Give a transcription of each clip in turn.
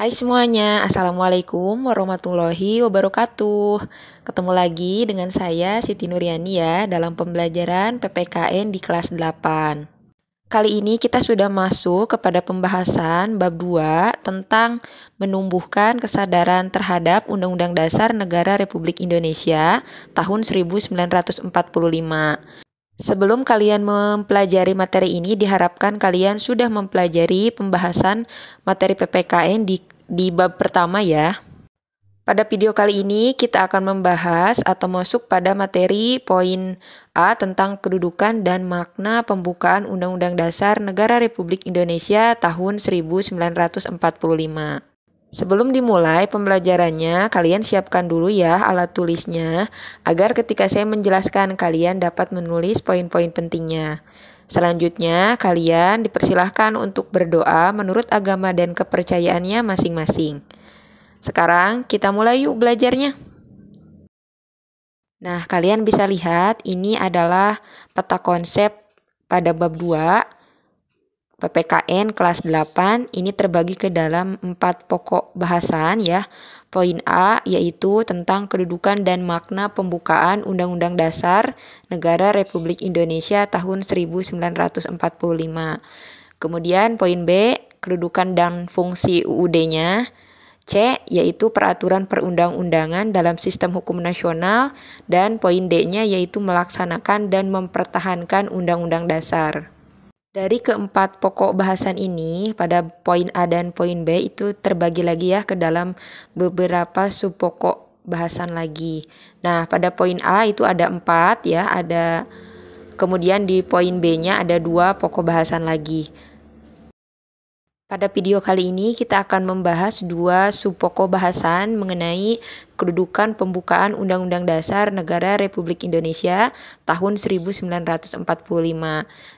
Hai semuanya, Assalamualaikum warahmatullahi wabarakatuh. Ketemu lagi dengan saya Siti Nuriani ya dalam pembelajaran PPKN di kelas 8. Kali ini kita sudah masuk kepada pembahasan bab 2 tentang menumbuhkan kesadaran terhadap Undang-Undang Dasar Negara Republik Indonesia tahun 1945. Sebelum kalian mempelajari materi ini, diharapkan kalian sudah mempelajari pembahasan materi PPKN di bab pertama ya. Pada video kali ini kita akan membahas atau masuk pada materi poin A tentang kedudukan dan makna pembukaan Undang-Undang Dasar Negara Republik Indonesia tahun 1945. Sebelum dimulai pembelajarannya, kalian siapkan dulu ya alat tulisnya, agar ketika saya menjelaskan kalian dapat menulis poin-poin pentingnya. Selanjutnya, kalian dipersilahkan untuk berdoa menurut agama dan kepercayaannya masing-masing. Sekarang kita mulai yuk belajarnya. Nah, kalian bisa lihat ini adalah peta konsep pada bab 2. PPKN kelas 8 ini terbagi ke dalam 4 pokok bahasan ya. Poin A yaitu tentang kedudukan dan makna pembukaan Undang-Undang Dasar Negara Republik Indonesia tahun 1945. Kemudian poin B, kedudukan dan fungsi UUD-nya. C yaitu peraturan perundang-undangan dalam sistem hukum nasional, dan poin D-nya yaitu melaksanakan dan mempertahankan Undang-Undang Dasar. Dari keempat pokok bahasan ini, pada poin A dan poin B itu terbagi lagi ya ke dalam beberapa subpokok bahasan lagi. Nah, pada poin A itu ada 4 ya, kemudian di poin B-nya ada 2 pokok bahasan lagi. Pada video kali ini kita akan membahas 2 subpokok bahasan mengenai kedudukan pembukaan Undang-Undang Dasar Negara Republik Indonesia tahun 1945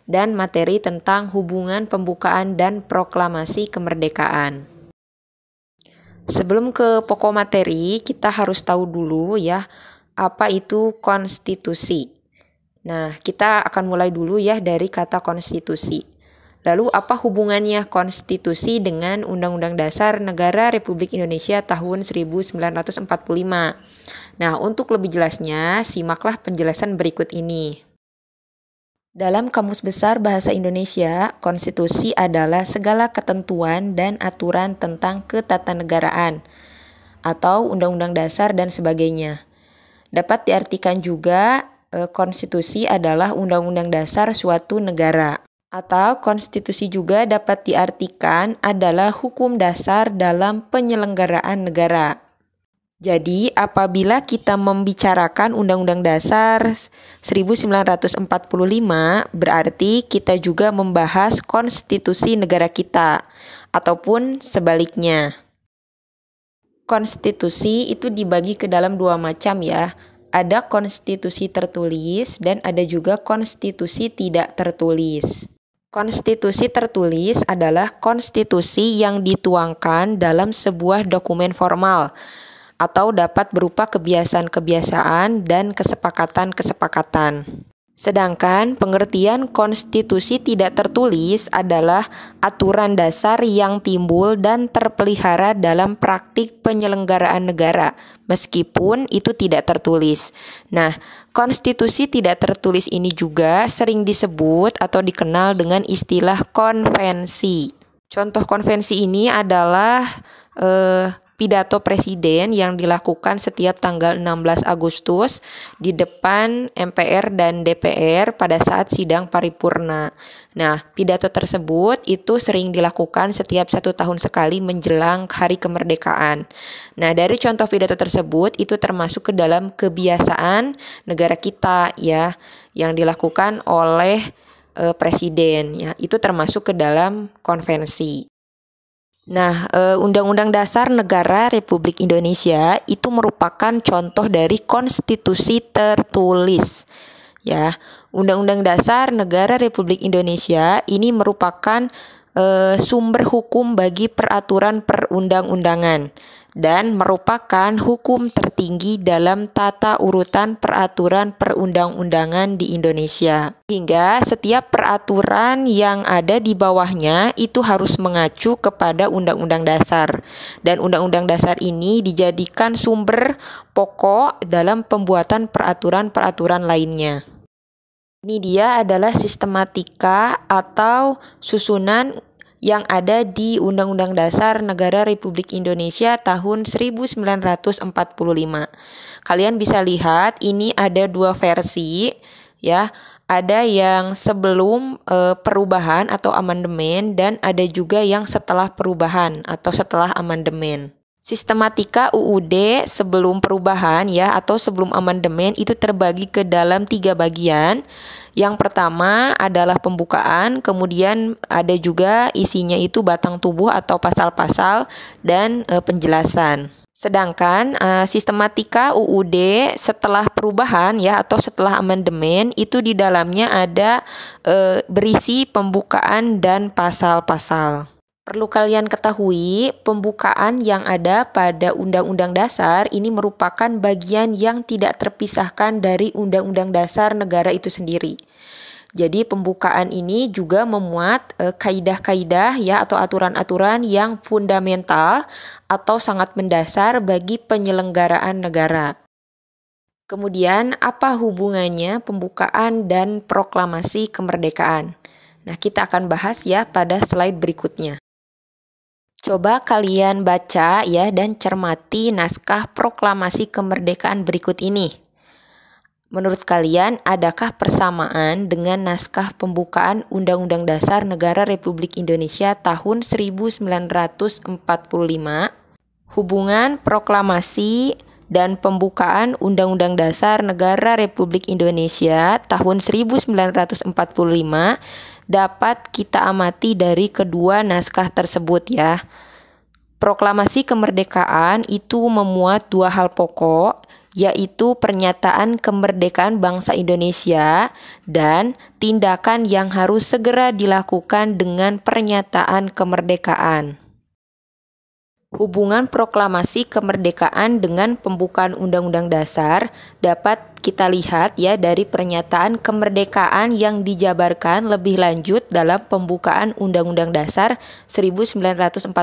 dan materi tentang hubungan pembukaan dan proklamasi kemerdekaan. Sebelum ke pokok materi, kita harus tahu dulu ya apa itu konstitusi. Nah, kita akan mulai dulu ya dari kata konstitusi. Lalu apa hubungannya konstitusi dengan Undang-Undang Dasar Negara Republik Indonesia tahun 1945? Nah, untuk lebih jelasnya, simaklah penjelasan berikut ini. Dalam Kamus Besar Bahasa Indonesia, konstitusi adalah segala ketentuan dan aturan tentang ketatanegaraan atau undang-undang dasar dan sebagainya. Dapat diartikan juga konstitusi adalah undang-undang dasar suatu negara. Atau konstitusi juga dapat diartikan adalah hukum dasar dalam penyelenggaraan negara. Jadi, apabila kita membicarakan Undang-Undang Dasar 1945, berarti kita juga membahas konstitusi negara kita, ataupun sebaliknya. Konstitusi itu dibagi ke dalam 2 macam ya. Ada konstitusi tertulis dan ada juga konstitusi tidak tertulis. Konstitusi tertulis adalah konstitusi yang dituangkan dalam sebuah dokumen formal atau dapat berupa kebiasaan-kebiasaan dan kesepakatan-kesepakatan. Sedangkan pengertian konstitusi tidak tertulis adalah aturan dasar yang timbul dan terpelihara dalam praktik penyelenggaraan negara, meskipun itu tidak tertulis. Nah, konstitusi tidak tertulis ini juga sering disebut atau dikenal dengan istilah konvensi. Contoh konvensi ini adalah pidato presiden yang dilakukan setiap tanggal 16 Agustus di depan MPR dan DPR pada saat sidang paripurna. Nah, pidato tersebut itu sering dilakukan setiap 1 tahun sekali menjelang hari kemerdekaan. Nah, dari contoh pidato tersebut itu termasuk ke dalam kebiasaan negara kita ya, yang dilakukan oleh presiden ya, itu termasuk ke dalam konvensi. Nah, Undang-Undang Dasar Negara Republik Indonesia itu merupakan contoh dari konstitusi tertulis. Ya, Undang-Undang Dasar Negara Republik Indonesia ini merupakan sumber hukum bagi peraturan perundang-undangan dan merupakan hukum tertinggi dalam tata urutan peraturan perundang-undangan di Indonesia. Hingga setiap peraturan yang ada di bawahnya itu harus mengacu kepada Undang-Undang Dasar. Dan Undang-Undang Dasar ini dijadikan sumber pokok dalam pembuatan peraturan-peraturan lainnya. Ini dia adalah sistematika atau susunan yang ada di Undang-Undang Dasar Negara Republik Indonesia tahun 1945. Kalian bisa lihat ini ada dua versi ya. Ada yang sebelum perubahan atau amandemen dan ada juga yang setelah perubahan atau setelah amandemen. Sistematika UUD sebelum perubahan ya atau sebelum amandemen itu terbagi ke dalam 3 bagian. Yang pertama adalah pembukaan, kemudian ada juga isinya itu batang tubuh atau pasal-pasal dan penjelasan. Sedangkan sistematika UUD setelah perubahan ya atau setelah amandemen itu di dalamnya ada berisi pembukaan dan pasal-pasal. Perlu kalian ketahui, pembukaan yang ada pada Undang-Undang Dasar ini merupakan bagian yang tidak terpisahkan dari Undang-Undang Dasar negara itu sendiri. Jadi pembukaan ini juga memuat kaidah-kaidah ya atau aturan-aturan yang fundamental atau sangat mendasar bagi penyelenggaraan negara. Kemudian apa hubungannya pembukaan dan proklamasi kemerdekaan? Nah, kita akan bahas ya pada slide berikutnya. Coba kalian baca ya dan cermati naskah proklamasi kemerdekaan berikut ini. Menurut kalian, adakah persamaan dengan naskah pembukaan Undang-Undang Dasar Negara Republik Indonesia tahun 1945? Hubungan proklamasi dan pembukaan Undang-Undang Dasar Negara Republik Indonesia tahun 1945 dapat kita amati dari kedua naskah tersebut ya. Proklamasi kemerdekaan itu memuat 2 hal pokok, yaitu pernyataan kemerdekaan bangsa Indonesia dan tindakan yang harus segera dilakukan dengan pernyataan kemerdekaan. Hubungan proklamasi kemerdekaan dengan pembukaan Undang-Undang Dasar dapat kita lihat ya dari pernyataan kemerdekaan yang dijabarkan lebih lanjut dalam pembukaan Undang-Undang Dasar 1945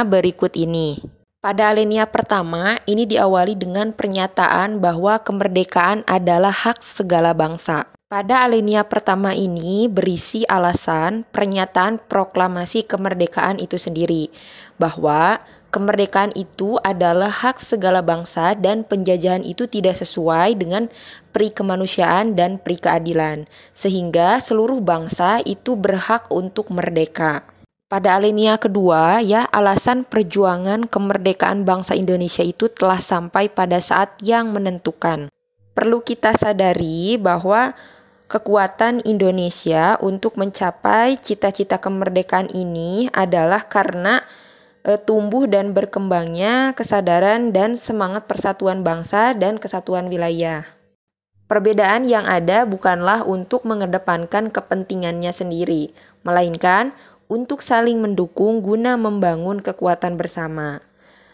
berikut ini. Pada alinea pertama, ini diawali dengan pernyataan bahwa kemerdekaan adalah hak segala bangsa. Pada alinea pertama ini berisi alasan pernyataan proklamasi kemerdekaan itu sendiri, bahwa kemerdekaan itu adalah hak segala bangsa dan penjajahan itu tidak sesuai dengan pri kemanusiaan dan pri keadilan, sehingga seluruh bangsa itu berhak untuk merdeka. Pada alinea kedua, ya, alasan perjuangan kemerdekaan bangsa Indonesia itu telah sampai pada saat yang menentukan. Perlu kita sadari bahwa kekuatan Indonesia untuk mencapai cita-cita kemerdekaan ini adalah karena tumbuh dan berkembangnya kesadaran dan semangat persatuan bangsa dan kesatuan wilayah. Perbedaan yang ada bukanlah untuk mengedepankan kepentingannya sendiri, melainkan untuk saling mendukung guna membangun kekuatan bersama.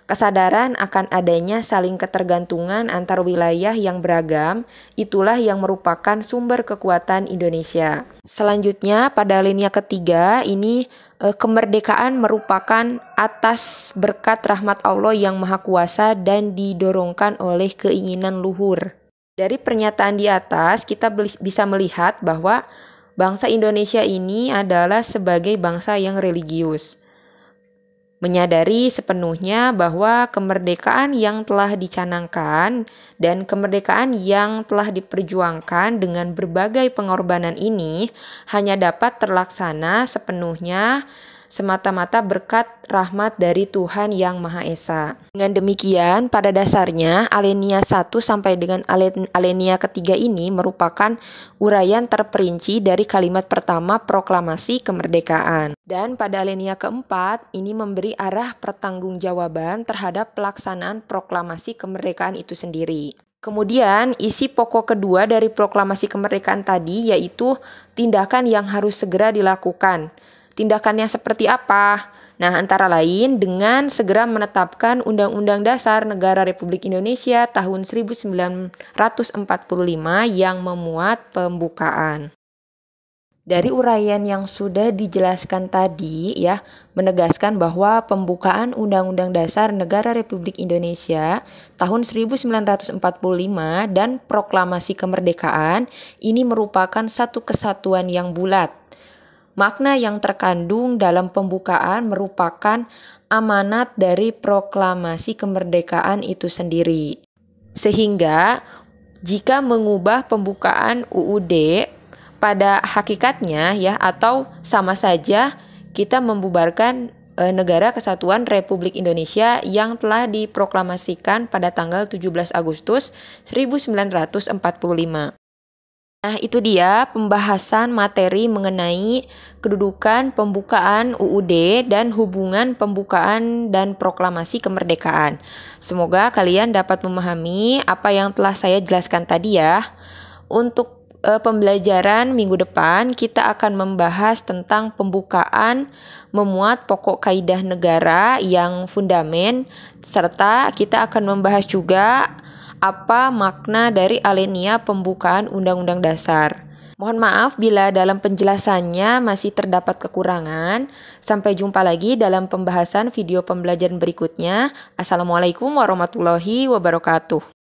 Kesadaran akan adanya saling ketergantungan antar wilayah yang beragam, itulah yang merupakan sumber kekuatan Indonesia. Selanjutnya, pada alinea ketiga, ini kemerdekaan merupakan atas berkat rahmat Allah yang Maha Kuasa dan didorongkan oleh keinginan luhur. Dari pernyataan di atas, kita bisa melihat bahwa bangsa Indonesia ini adalah sebagai bangsa yang religius. Menyadari sepenuhnya bahwa kemerdekaan yang telah dicanangkan dan kemerdekaan yang telah diperjuangkan dengan berbagai pengorbanan ini hanya dapat terlaksana sepenuhnya semata-mata berkat rahmat dari Tuhan Yang Maha Esa. Dengan demikian, pada dasarnya alinea 1 sampai dengan alinea ketiga ini merupakan uraian terperinci dari kalimat pertama proklamasi kemerdekaan. Dan pada alinea keempat, ini memberi arah pertanggungjawaban terhadap pelaksanaan proklamasi kemerdekaan itu sendiri. Kemudian, isi pokok kedua dari proklamasi kemerdekaan tadi yaitu tindakan yang harus segera dilakukan. Tindakannya seperti apa? Nah, antara lain dengan segera menetapkan Undang-Undang Dasar Negara Republik Indonesia tahun 1945 yang memuat pembukaan. Dari uraian yang sudah dijelaskan tadi ya, menegaskan bahwa pembukaan Undang-Undang Dasar Negara Republik Indonesia tahun 1945 dan Proklamasi Kemerdekaan ini merupakan satu kesatuan yang bulat. Makna yang terkandung dalam pembukaan merupakan amanat dari Proklamasi Kemerdekaan itu sendiri. Sehingga jika mengubah pembukaan UUD pada hakikatnya ya atau sama saja kita membubarkan Negara Kesatuan Republik Indonesia yang telah diproklamasikan pada tanggal 17 Agustus 1945. Nah, itu dia pembahasan materi mengenai kedudukan pembukaan UUD dan hubungan pembukaan dan proklamasi kemerdekaan. Semoga kalian dapat memahami apa yang telah saya jelaskan tadi ya. Untuk pembelajaran minggu depan kita akan membahas tentang pembukaan memuat pokok kaidah negara yang fundamen serta kita akan membahas juga apa makna dari alinea pembukaan Undang-Undang Dasar. Mohon maaf bila dalam penjelasannya masih terdapat kekurangan. Sampai jumpa lagi dalam pembahasan video pembelajaran berikutnya. Assalamualaikum warahmatullahi wabarakatuh.